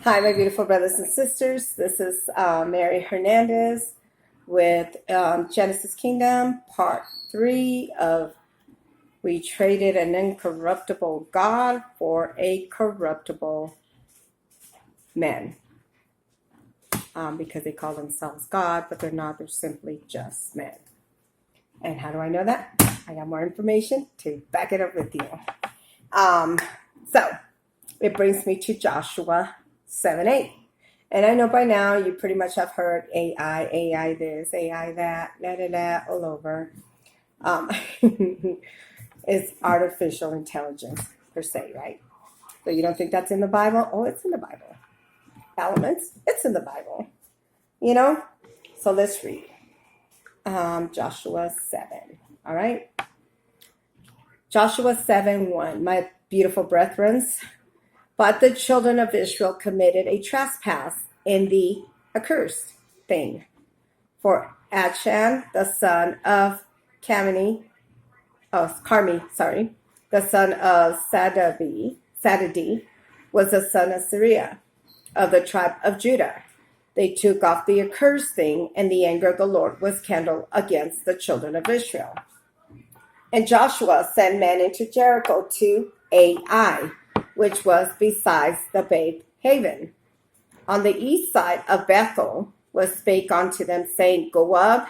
Hi, my beautiful brothers and sisters. This is Mary Hernandez with Genesis Kingdom, part 3 of We Traded an Incorruptible God for a Corruptible Man. Because they call themselves God, but they're not. They're simply just men. And how do I know that? I got more information to back it up with you. So it brings me to Joshua 7:8. And I know by now you pretty much have heard AI this, AI that, all over. It's artificial intelligence per se, right? So you don't think that's in the Bible? Oh, it's in the Bible. Elements, it's in the Bible. You know? So let's read. Joshua 7. All right? Joshua 7:1. My beautiful brethren, but the children of Israel committed a trespass in the accursed thing. For Achan, the son of Carmi, the son of Sadadi, was the son of Syria, of the tribe of Judah. They took off the accursed thing, and the anger of the Lord was kindled against the children of Israel. And Joshua sent men into Jericho to Ai, which was besides the Beth Haven, on the east side of Bethel, was spake unto them, saying, Go up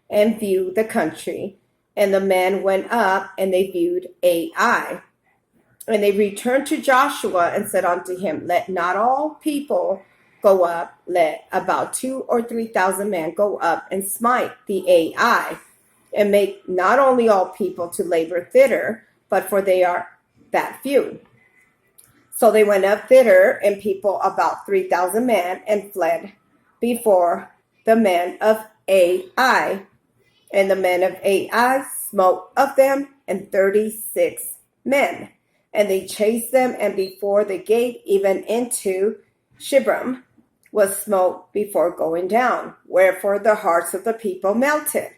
and view the country. And the men went up, and they viewed Ai. And they returned to Joshua and said unto him, Let not all people go up, let about 2,000 or 3,000 men go up and smite the Ai, and make not only all people to labor thither, but for they are that few. So they went up thither, and people about 3,000 men, and fled before the men of Ai. And the men of Ai smote of them, and 36 men. And they chased them, and before the gate, even into Shibram, was smote before going down. Wherefore the hearts of the people melted.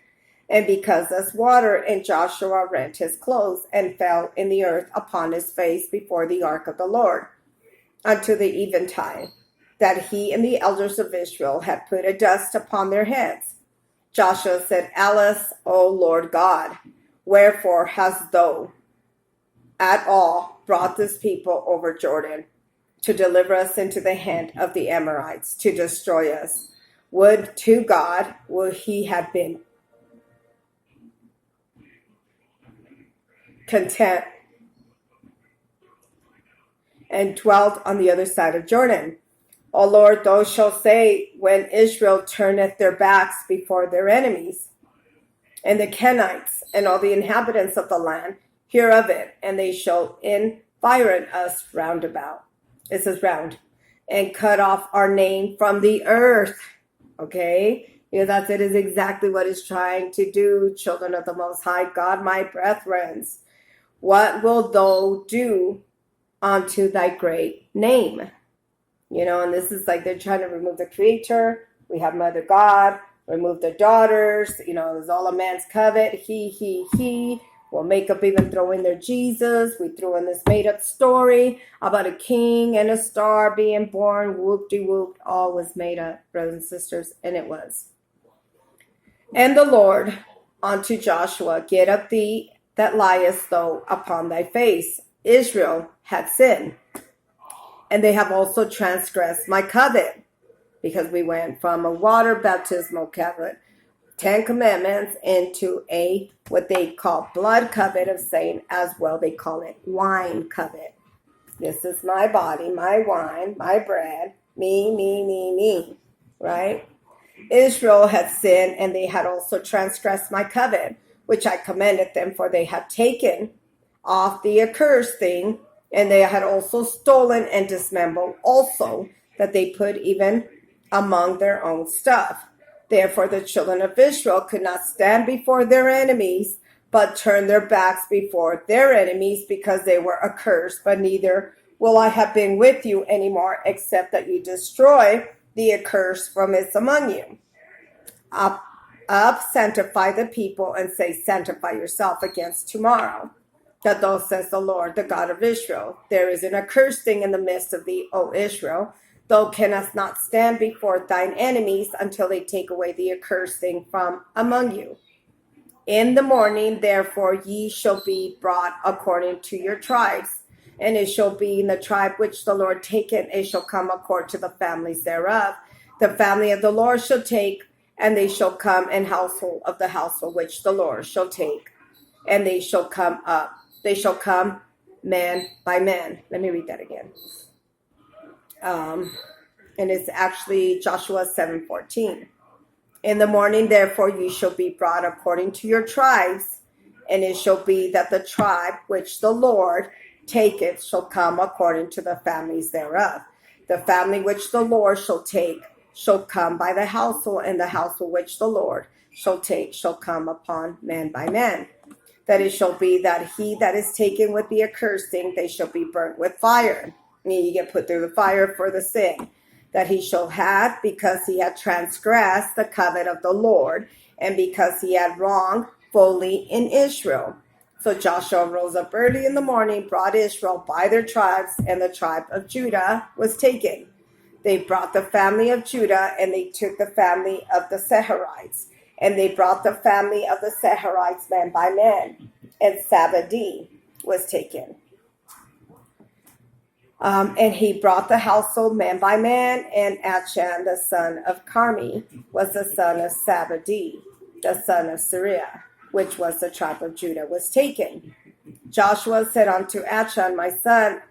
And because thus water, and Joshua rent his clothes, and fell in the earth upon his face before the ark of the Lord, unto the eventide, that he and the elders of Israel had put a dust upon their heads. Joshua said, Alas, O Lord God, wherefore hast thou at all brought this people over Jordan, to deliver us into the hand of the Amorites, to destroy us? Would to God, would he have been content and dwelt on the other side of Jordan. O Lord, thou shalt say, when Israel turneth their backs before their enemies, and the Canaanites and all the inhabitants of the land hear of it, and they shall environ us round about. It says round. And cut off our name from the earth. Okay? Because that's it, is exactly what it's trying to do, children of the Most High God, my brethren. What will thou do unto thy great name? You know, and this is like they're trying to remove the creator. We have Mother God, remove the daughters. You know, it's all a man's covet. He. We'll make up, even throw in their Jesus. We threw in this made-up story about a king and a star being born. Whoop-de-whoop. All was made up, brothers and sisters, and it was. And the Lord unto Joshua, Get up thee that liest thou upon thy face. Israel had sinned, and they have also transgressed my covenant, because we went from a water baptismal covenant, 10 commandments, into a what they call blood covenant of saying, as well they call it wine covenant. This is my body, my wine, my bread, me, right? Israel had sinned, and they had also transgressed my covenant, which I commanded them, for they had taken off the accursed thing, and they had also stolen and dismembered also, that they put even among their own stuff. Therefore the children of Israel could not stand before their enemies, but turned their backs before their enemies, because they were accursed. But neither will I have been with you anymore, except that you destroy the accursed from its among you. Up, sanctify the people, and say, sanctify yourself against tomorrow. That thus says the Lord, the God of Israel, there is an accursed thing in the midst of thee, O Israel, Thou canst not stand before thine enemies until they take away the accursed thing from among you. In the morning, therefore, ye shall be brought according to your tribes. And it shall be in the tribe which the Lord taketh, it shall come according to the families thereof. The family of the Lord shall take, and they shall come, and household of the household which the Lord shall take, and they shall come up. They shall come man by man. Let me read that again. And it's actually Joshua 7:14. In the morning, therefore, ye shall be brought according to your tribes, and it shall be that the tribe which the Lord taketh shall come according to the families thereof. The family which the Lord shall take shall come by the household, and the household which the Lord shall take shall come upon man by man. That it shall be that he that is taken with the accursed thing, they shall be burnt with fire. I mean, you get put through the fire for the sin that he shall have, because he had transgressed the covenant of the Lord, and because he had wronged fully in Israel. So Joshua rose up early in the morning, brought Israel by their tribes, and the tribe of Judah was taken. They brought the family of Judah, and they took the family of the Sinites. And they brought the family of the Sinites man by man, and Sabadi was taken. And he brought the household man by man, and Achan, the son of Carmi, was the son of Sabadi, the son of Syria, which was the tribe of Judah, was taken. Joshua said unto Achan, my son,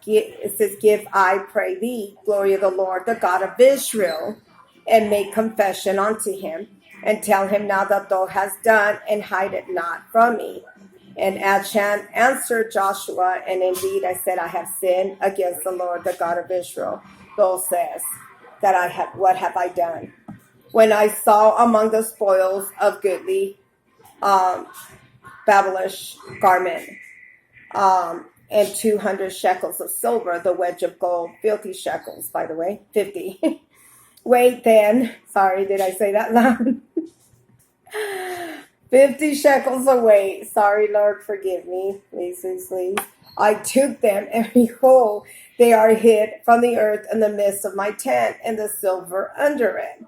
give, I pray thee, glory of the Lord, the God of Israel, and make confession unto him, and tell him now that thou hast done, and hide it not from me. And Achan answered Joshua, and indeed I said, I have sinned against the Lord, the God of Israel. Thou sayest that what have I done? When I saw among the spoils of goodly Babelish garment, and 200 shekels of silver, the wedge of gold, 50 shekels, by the way, 50. Wait then, sorry, did I say that loud? 50 shekels of weight. Sorry, Lord, forgive me. Please, please, please. I took them, and behold, they are hid from the earth in the midst of my tent, and the silver under it.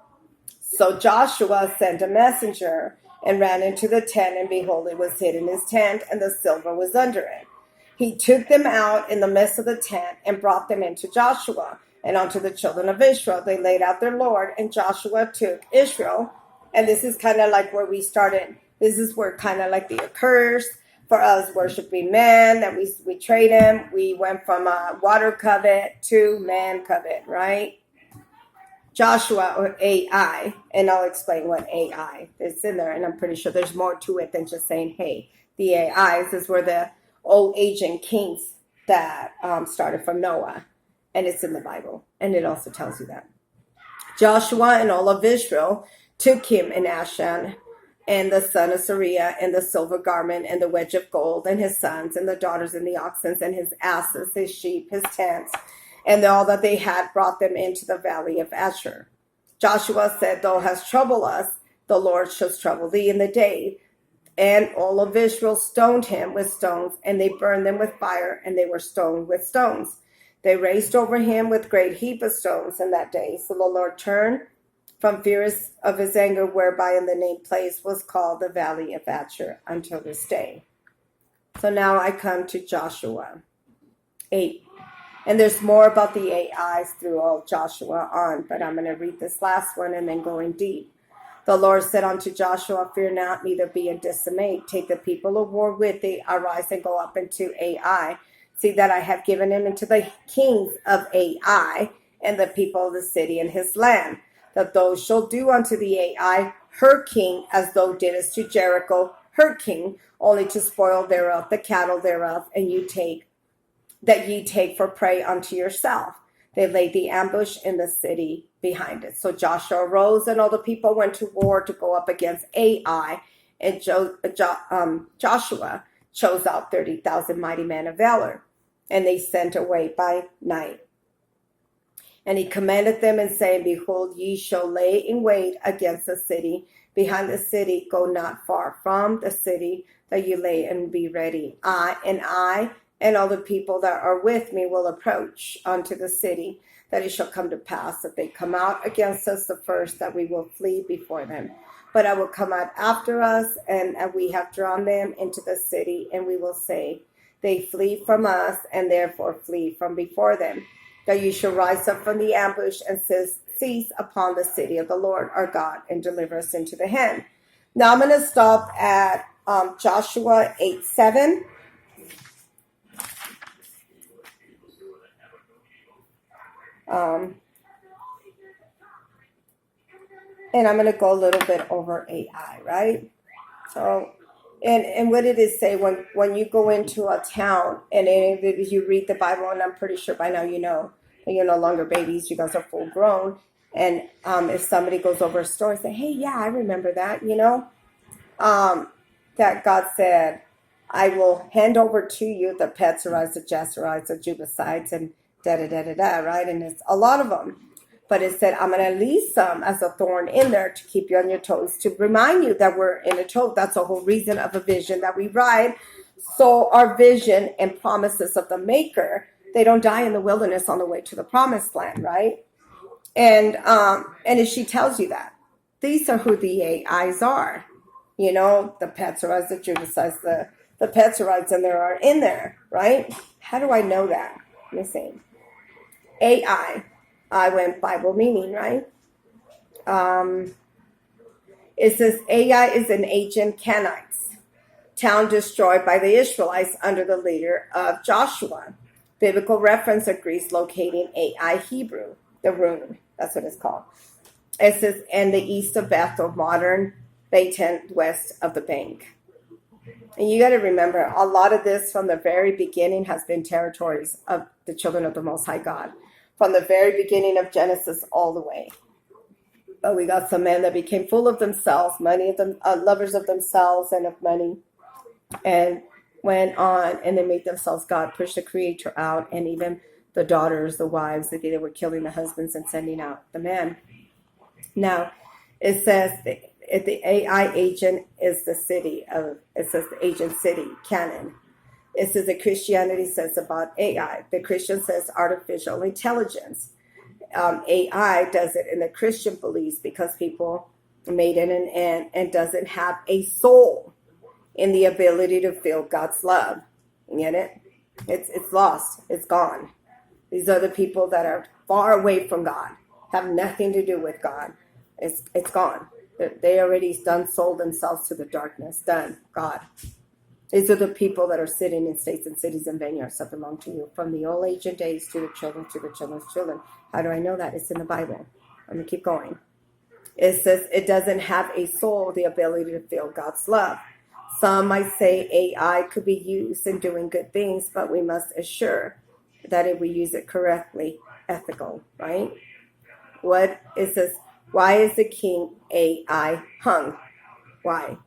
So Joshua sent a messenger, and ran into the tent, and behold, it was hid in his tent, and the silver was under it. He took them out in the midst of the tent, and brought them into Joshua, and unto the children of Israel. They laid out their Lord, and Joshua took Israel. And this is kind of like where we started. This is where kind of like the curse for us worshiping man, that we trade him. We went from water covet to man covet, right? Joshua, or AI, and I'll explain what AI is in there. And I'm pretty sure there's more to it than just saying, hey, the AIs is where the old ancient kings that started from Noah. And it's in the Bible. And it also tells you that. Joshua and all of Israel took him and Achan, and the son of Syria, and the silver garment, and the wedge of gold, and his sons, and the daughters, and the oxen, and his asses, his sheep, his tents, and all that they had, brought them into the valley of Asher. Joshua said, Thou hast troubled us, the Lord shall trouble thee in the day. And all of Israel stoned him with stones, and they burned them with fire, and they were stoned with stones. They raised over him with great heap of stones in that day. So the Lord turned from fierce of his anger, whereby in the named place was called the Valley of Asher until this day. So now I come to Joshua 8. And there's more about the AIs through all Joshua on, but I'm going to read this last one and then go in deep. The Lord said unto Joshua, Fear not, neither be dismayed. Take the people of war with thee, arise and go up into Ai. See that I have given him into the kings of Ai, and the people of the city and his land. That those shall do unto the Ai her king, as thou didst to Jericho her king, only to spoil thereof the cattle thereof, and ye take for prey unto yourself. They laid the ambush in the city behind it. So Joshua arose, and all the people went to war to go up against Ai, and Joshua chose out 30,000 mighty men of valor, and they sent away by night. And he commanded them, and saying, Behold, ye shall lay in wait against the city. Behind the city, go not far from the city, that ye lay and be ready. I and all the people that are with me will approach unto the city, that it shall come to pass that they come out against us the first, that we will flee before them. But I will come out after us, and we have drawn them into the city, and we will say, they flee from us, and therefore flee from before them. That you shall rise up from the ambush and seize upon the city of the Lord our God, and deliver us into the hand. Now I'm going to stop at Joshua 8:7. And I'm going to go a little bit over AI, right? So, and what did it say when you go into a town and if you read the Bible, and I'm pretty sure by now you know that you're no longer babies, you guys are full grown. And if somebody goes over a story, say, hey, yeah, I remember that, that God said, I will hand over to you the Petzerites, the Jezreelites, the Jebusites, and da-da-da-da-da, right? And it's a lot of them. But it said, I'm going to leave some as a thorn in there to keep you on your toes, to remind you that we're in a tow. That's the whole reason of a vision that we ride. So our vision and promises of the Maker, they don't die in the wilderness on the way to the promised land, right? And if she tells you that, these are who the AIs are. The Petzerites, the Jebusites, the Petzerites, and there are in there, right? How do I know that? Let me see. AI. I went Bible meaning, right? It says AI is an ancient Canaanites, town destroyed by the Israelites under the leader of Joshua. Biblical reference agrees locating AI Hebrew, the rune, that's what it's called. It says, in the east of Bethel, modern Beitan, west of the bank. And you got to remember, a lot of this from the very beginning has been territories of the children of the Most High God. From the very beginning of Genesis all the way. But we got some men that became full of themselves, many of them lovers of themselves and of money, and went on and they made themselves God, pushed the Creator out, and even the daughters, the wives, they were killing the husbands and sending out the men. Now, it says the AI agent is the agent city, Canaan. It says that Christianity says about AI. The Christian says artificial intelligence. AI does it in the Christian beliefs because people made it and doesn't have a soul in the ability to feel God's love. You get it? It's lost. It's gone. These are the people that are far away from God, have nothing to do with God. It's gone. They already sold themselves to the darkness. Done. God. These are the people that are sitting in states and cities and vineyards that belong to you, from the old ancient days to the children's children. How do I know that? It's in the Bible. Let me keep going. It says it doesn't have a soul, the ability to feel God's love. Some might say AI could be used in doing good things, but we must assure that if we use it correctly, ethical, right? What it says, why is the king AI hung? Why?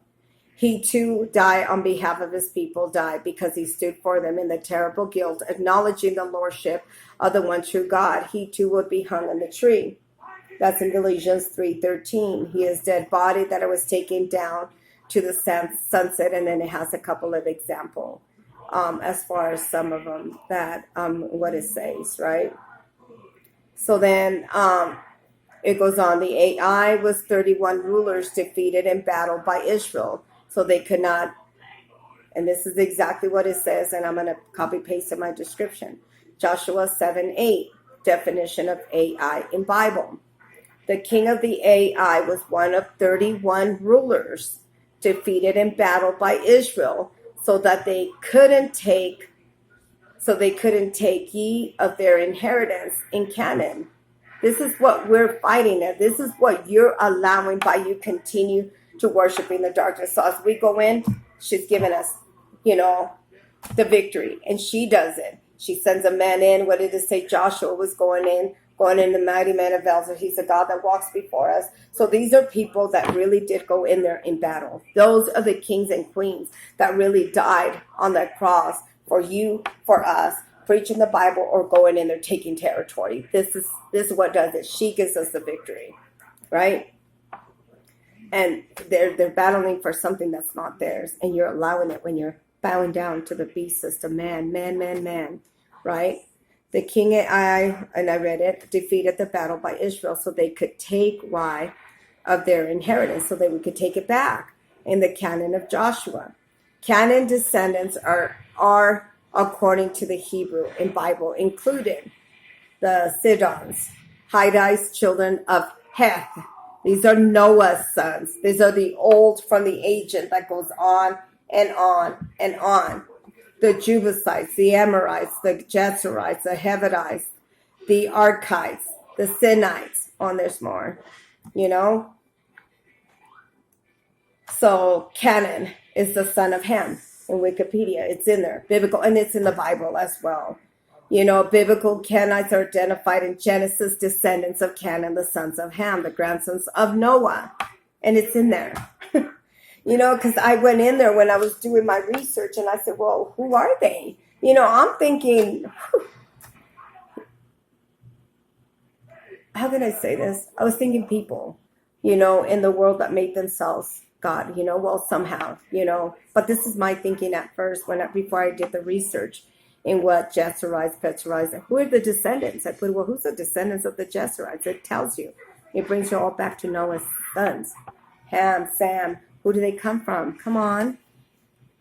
He too died on behalf of his people, died because he stood for them in the terrible guilt, acknowledging the lordship of the one true God. He too would be hung on the tree. That's in Galatians 3:13. He is dead body that was taken down to the sunset, and then it has a couple of examples as far as some of them that what it says, right? So then it goes on. The AI was 31 rulers defeated in battle by Israel. So they could not, and this is exactly what it says, and I'm going to copy paste in my description. Joshua 7:8, definition of AI in Bible. The king of the AI was one of 31 rulers defeated in battle by Israel, so they couldn't take ye of their inheritance in Canaan. This is what we're fighting at. This is what you're allowing by you continue to worship in the darkness. So as we go in, she's given us, the victory. And she does it. She sends a man in. What did it say? Joshua was going in the mighty man of Valor. He's a God that walks before us. So these are people that really did go in there in battle. Those are the kings and queens that really died on that cross for you, for us, preaching the Bible or going in there taking territory. This is what does it. She gives us the victory, right? And they're battling for something that's not theirs, and you're allowing it when you're bowing down to the beast system, man, right? The king Ai, and I read it, defeated the battle by Israel so they could take Y of their inheritance, so that we could take it back in the Canaan of Joshua. Canaan descendants are according to the Hebrew in Bible, included the Sidonians, Hittites, children of Heth. These are Noah's sons. These are the old from the ancient that goes on and on and on. The Jebusites, the Amorites, the Jebusites, the Hivites, the Arkites, the Sinites. Oh, there's more, you know. So Canaan is the son of Ham in Wikipedia. It's in there, biblical, and it's in the Bible as well. You know, biblical Canaanites are identified in Genesis, descendants of Canaan, the sons of Ham, the grandsons of Noah. And it's in there. You know, because I went in there when I was doing my research and I said, well, who are they? You know, I'm thinking, how can I say this? I was thinking people, you know, in the world that made themselves God, you know, well, somehow, you know. But this is my thinking at first before I did the research in what Jebusites, Petorites, who are the descendants? I put, well, who's the descendants of the Jebusites? It tells you. It brings you all back to Noah's sons. Ham, Sam. Who do they come from? Come on.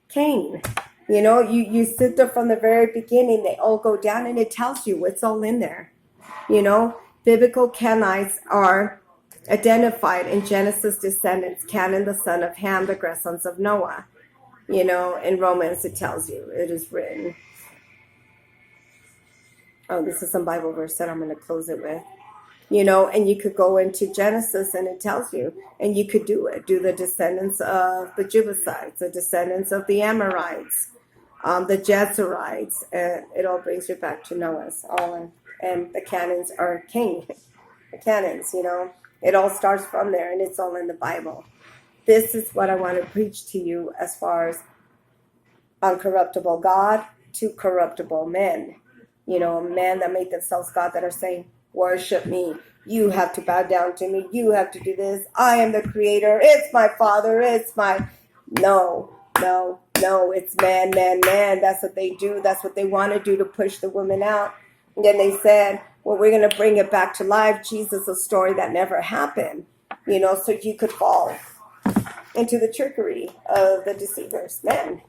Cain. You know, you sit there from the very beginning. They all go down and it tells you it's all in there. You know, biblical Canaanites are identified in Genesis descendants. Canaan, the son of Ham, the grandsons of Noah. You know, in Romans it tells you. It is written. Oh, this is some Bible verse that I'm going to close it with. You know, and you could go into Genesis and it tells you, and you could do it. Do the descendants of the Jebusites, the descendants of the Amorites, the Jebusites. It all brings you back to Noah's. And the Canaans are king. The Canaans, you know, it all starts from there and it's all in the Bible. This is what I want to preach to you as far as uncorruptible God to corruptible men. You know, men that make themselves God that are saying, worship me. You have to bow down to me. You have to do this. I am the creator. It's my father. It's my... No. It's man. That's what they do. That's what they want to do to push the women out. And then they said, well, we're going to bring it back to life. Jesus, a story that never happened. You know, so you could fall into the trickery of the deceivers. Men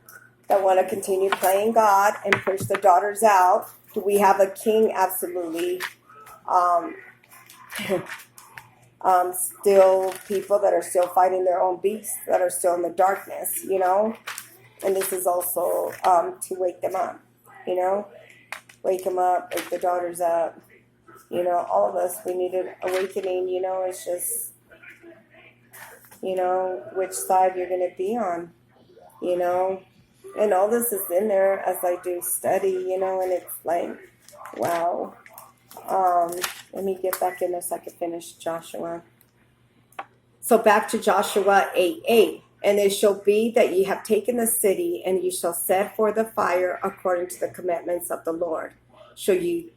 that want to continue playing God and push the daughters out. Do we have a king? Absolutely. Still people that are still fighting their own beasts, that are still in the darkness, you know. And this is also to wake them up, you know. Wake them up, wake the daughters up. You know, all of us, we need an awakening, you know. It's just, you know, which side you're going to be on, you know. And all this is in there as I do study, you know, and it's like, wow. Let me get back in there so I can finish Joshua. So back to Joshua 8:8. And it shall be that ye have taken the city, and ye shall set for the fire according to the commandments of the Lord. Shall ye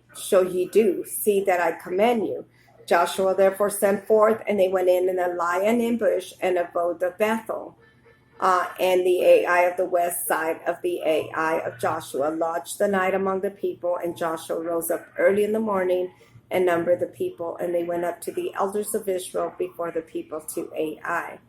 do, see that I command you. Joshua therefore sent forth, and they went in and lie in ambush, and abode of Bethel. And the Ai of the west side of the Ai of Joshua lodged the night among the people, and Joshua rose up early in the morning and numbered the people, and they went up to the elders of Israel before the people to Ai.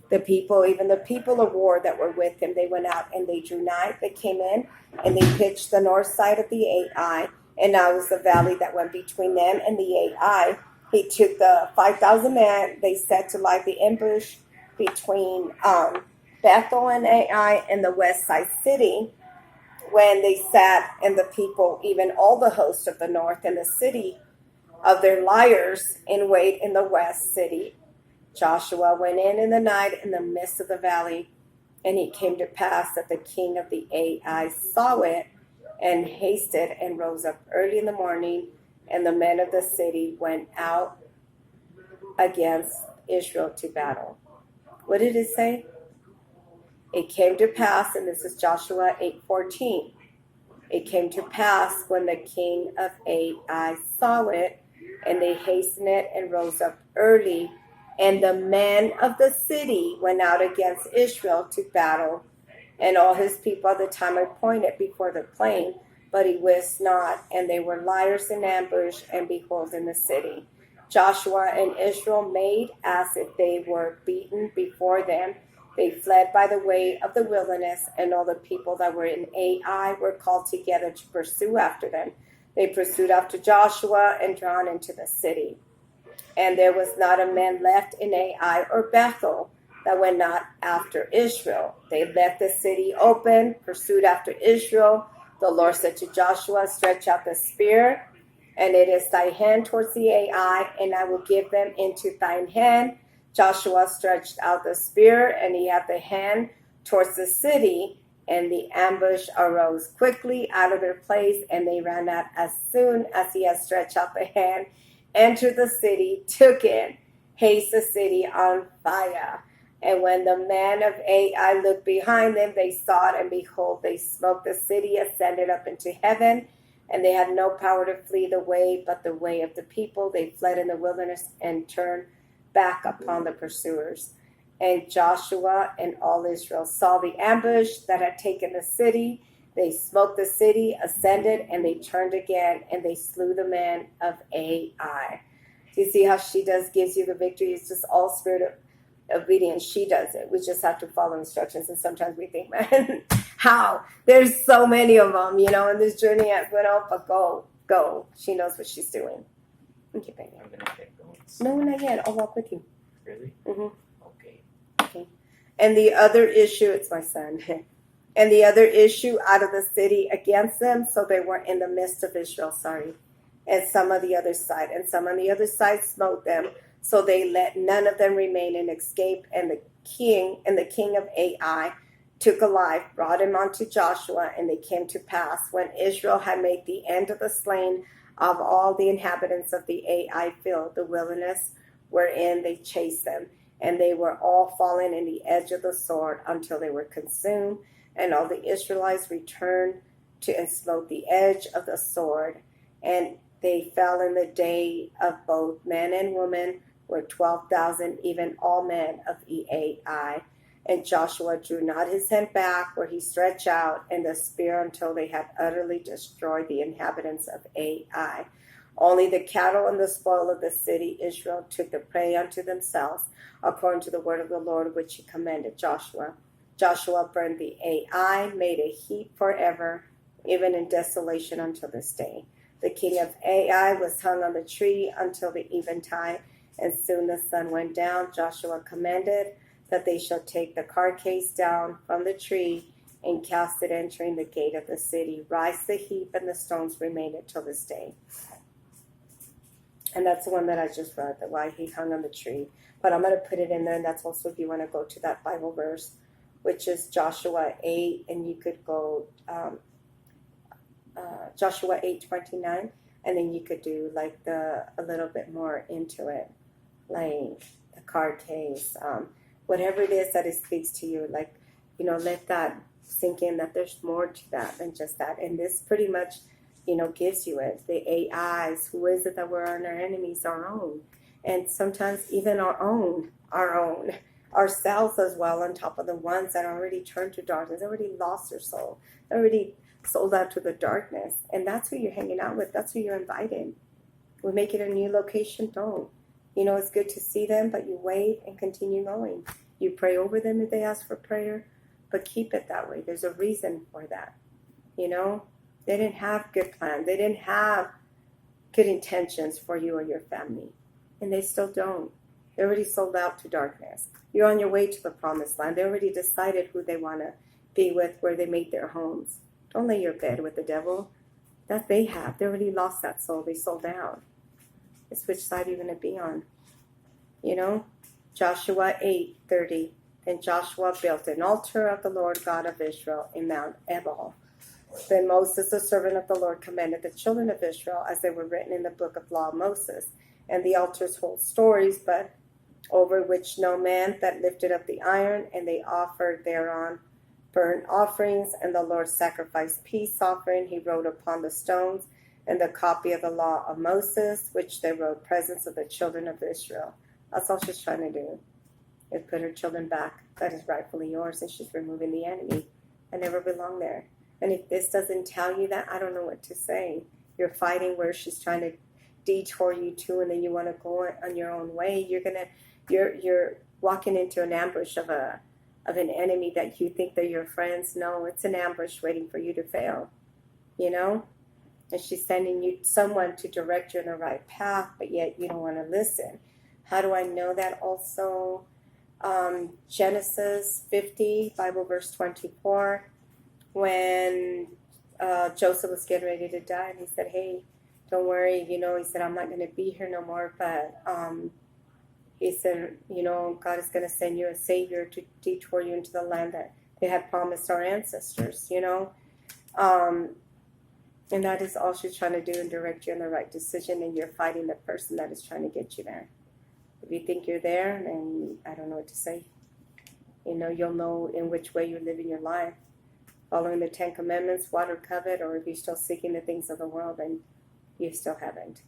The people, even the people of war that were with him, they went out and they drew nigh. They came in and they pitched the north side of the Ai, and now was the valley that went between them and the Ai. He took the 5,000 men. They set to lie the ambush between Bethel and Ai and the west side city. When they sat, and the people, even all the host of the north and the city of their liars, in wait in the west city. Joshua went in the night in the midst of the valley, and it came to pass that the king of the Ai saw it, and hasted and rose up early in the morning, and the men of the city went out against Israel to battle. What did it say? It came to pass, and this is Joshua 8:14. It came to pass when the king of Ai saw it, and they hastened it and rose up early, and the men of the city went out against Israel to battle and all his people at the time appointed before the plain, but he wist not, and they were liars in ambush, and behold in the city. Joshua and Israel made as if they were beaten before them. They fled by the way of the wilderness, and all the people that were in Ai were called together to pursue after them. They pursued after Joshua and drawn into the city. And there was not a man left in Ai or Bethel that went not after Israel. They left the city open, pursued after Israel. The Lord said to Joshua, stretch out the spear, and it is thy hand towards the Ai, and I will give them into thine hand. Joshua stretched out the spear, and he had the hand towards the city, and the ambush arose quickly out of their place, and they ran out as soon as he had stretched out the hand, entered the city, took it, hazed the city on fire. And when the men of Ai looked behind them, they saw it, and behold, they smote the city, ascended up into heaven, and they had no power to flee the way, but the way of the people. They fled in the wilderness and turned back upon the pursuers. And Joshua and all Israel saw the ambush that had taken the city. They smote the city, ascended, and they turned again, and they slew the men of Ai. Do you see how she gives you the victory? It's just all spirit of obedience. She does it. We just have to follow instructions. And sometimes we think, man, how? There's so many of them, in this journey as well, but go. She knows what she's doing. Okay, baby. I'm going to take notes. No, not yet. I'll walk with you. Really? Mm-hmm. Okay. And the other issue, it's my son. And the other issue out of the city against them, so they were in the midst of Israel, and some of the other side. And some on the other side smote them, so they let none of them remain and escape. And the king of Ai took alive, brought him unto Joshua, and they came to pass, when Israel had made the end of the slain of all the inhabitants of the Ai field, the wilderness wherein they chased them. And they were all fallen in the edge of the sword until they were consumed. And all the Israelites returned to and smote the edge of the sword. And they fell in the day of both men and women were 12,000, even all men of Ai. And Joshua drew not his hand back where he stretched out and the spear until they had utterly destroyed the inhabitants of Ai. Only the cattle and the spoil of the city Israel took the prey unto themselves, according to the word of the Lord which he commanded Joshua. Joshua burned the Ai, made a heap forever, even in desolation until this day. The king of Ai was hung on the tree until the eventide, and soon the sun went down. Joshua commanded that they shall take the carcase down from the tree and cast it entering the gate of the city. Rise the heap, and the stones remain until this day. And that's the one that I just read, the why he hung on the tree. But I'm going to put it in there, and that's also if you want to go to that Bible verse, which is Joshua 8, and you could go Joshua 8:29, and then you could do like a little bit more into it, like the card case, whatever it is that it speaks to you, like, let that sink in, that there's more to that than just that. And this pretty much, gives you it. The AIs, who is it that we're on our enemies? Our own. And sometimes even our own, ourselves as well, on top of the ones that already turned to darkness, already lost their soul, already sold out to the darkness. And that's who you're hanging out with. That's who you're inviting. We make it a new location, don't. It's good to see them, but you wait and continue going. You pray over them if they ask for prayer, but keep it that way. There's a reason for that. They didn't have good plans. They didn't have good intentions for you or your family. And they still don't. They already sold out to darkness. You're on your way to the promised land. They already decided who they want to be with, where they made their homes. Don't lay your bed with the devil. That they have. They already lost that soul. They sold out. It's which side you're going to be on. Joshua 8:30. Then Joshua built an altar of the Lord God of Israel in Mount Ebal. Then Moses, the servant of the Lord, commanded the children of Israel as they were written in the book of law of Moses. And the altars hold stories, but over which no man that lifted up the iron, and they offered thereon burnt offerings, and the Lord sacrificed peace offering. He wrote upon the stones, and the copy of the law of Moses, which they wrote, presence of the children of Israel. That's all she's trying to do, is put her children back. That is rightfully yours, and she's removing the enemy. I never belong there. And if this doesn't tell you that, I don't know what to say. You're fighting where she's trying to detour you to, and then you want to go on your own way. You're walking into an ambush of an enemy that you think they're your friends. No, it's an ambush waiting for you to fail. You know? And she's sending you someone to direct you in the right path, but yet you don't want to listen. How do I know that? Also, Genesis 50, Bible verse 24, when Joseph was getting ready to die, and he said, hey, don't worry, he said, I'm not going to be here no more, but he said, God is going to send you a savior to detour you into the land that they had promised our ancestors, and that is all she's trying to do, and direct you in the right decision, and you're fighting the person that is trying to get you there. If you think you're there, then I don't know what to say. You'll know in which way you're living your life. Following the 10 Commandments, water, covet, or if you're still seeking the things of the world, then you still haven't.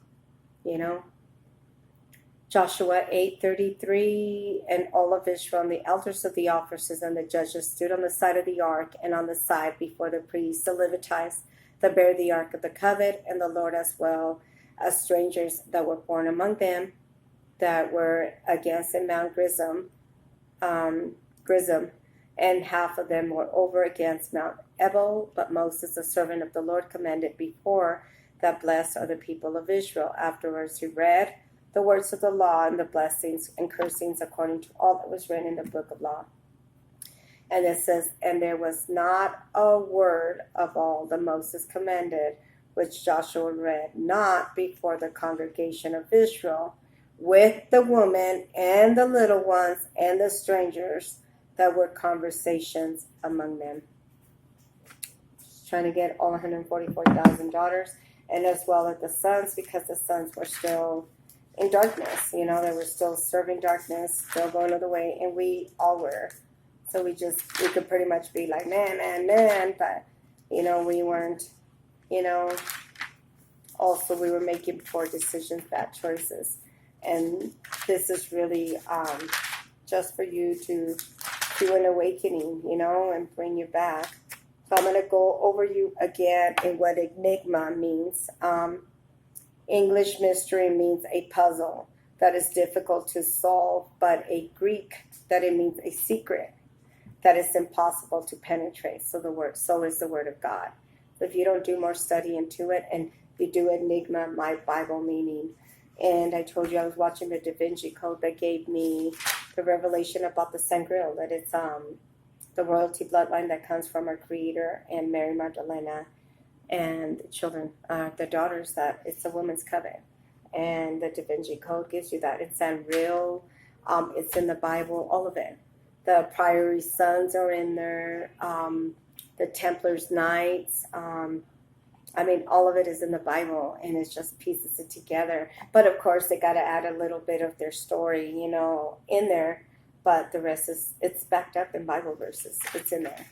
Joshua 8:33, and all of Israel and the elders of the officers and the judges stood on the side of the ark and on the side before the priests, the Hivites, that bear the ark of the covenant, and the Lord, as well as strangers that were born among them, that were against in Mount Gerizim, and half of them were over against Mount Ebal. But Moses, the servant of the Lord, commanded before that blessed are the people of Israel. Afterwards he read the words of the law and the blessings and cursings according to all that was written in the book of law. And it says, and there was not a word of all that Moses commanded, which Joshua read, not before the congregation of Israel, with the woman and the little ones and the strangers that were conversations among them. She's trying to get all 144,000 daughters, and as well as the sons, because the sons were still in darkness. They were still serving darkness, still going other way, and we all were. So we could pretty much be like, man, but, we weren't, also we were making poor decisions, bad choices. And this is really just for you to do an awakening, and bring you back. So I'm going to go over you again in what enigma means. English mystery means a puzzle that is difficult to solve, but a Greek that it means a secret that is impossible to penetrate. So is the word of God. So if you don't do more study into it, and you do enigma, my Bible meaning. And I told you I was watching the Da Vinci Code that gave me the revelation about the Sangreal, that it's the royalty bloodline that comes from our Creator and Mary Magdalena and the children, the daughters, that it's a woman's covenant. And the Da Vinci Code gives you that. It's unreal. It's in the Bible, all of it. The Priory sons are in there. The Templars' knights. All of it is in the Bible, and it just pieces it together. But of course, they got to add a little bit of their story, in there. But the rest it's backed up in Bible verses. It's in there,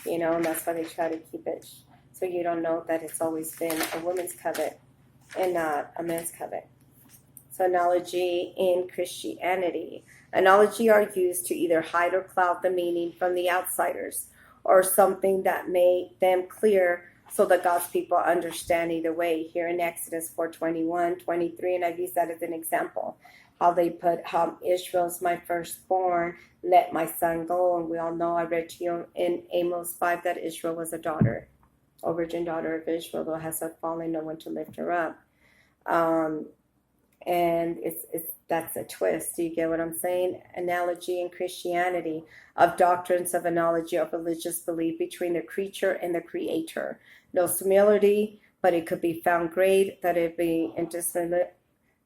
and that's why they try to keep it. So you don't know that it's always been a woman's covenant and not a man's covenant. So analogy in Christianity. Analogy are used to either hide or cloud the meaning from the outsiders, or something that made them clear so that God's people understand either way. Here in Exodus 4:21, 23, and I've used that as an example. How they put, Israel's my firstborn, let my son go. And we all know, I read to you in Amos 5 that Israel was a daughter, a virgin daughter of Israel, though has fallen, no one to lift her up. And that's a twist. Do you get what I'm saying? Analogy in Christianity of doctrines of analogy of religious belief between the creature and the creator. No similarity, but it could be found great, that it be in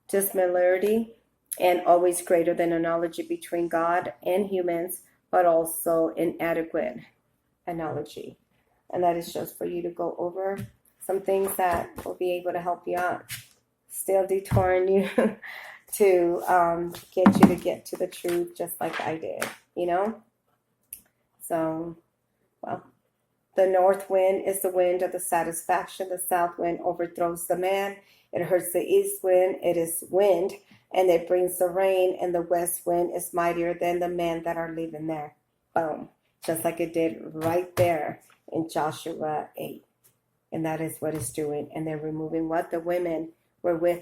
dissimilarity, and always greater than analogy between God and humans, but also inadequate analogy. And that is just for you to go over some things that will be able to help you out. Still detouring you to get you to get to the truth, just like I did, So, the north wind is the wind of the satisfaction. The south wind overthrows the man. It hurts the east wind. It is wind, and it brings the rain. And the west wind is mightier than the men that are living there. Boom. just like it did right there in Joshua 8. And that is what it's doing. And they're removing what? The women were with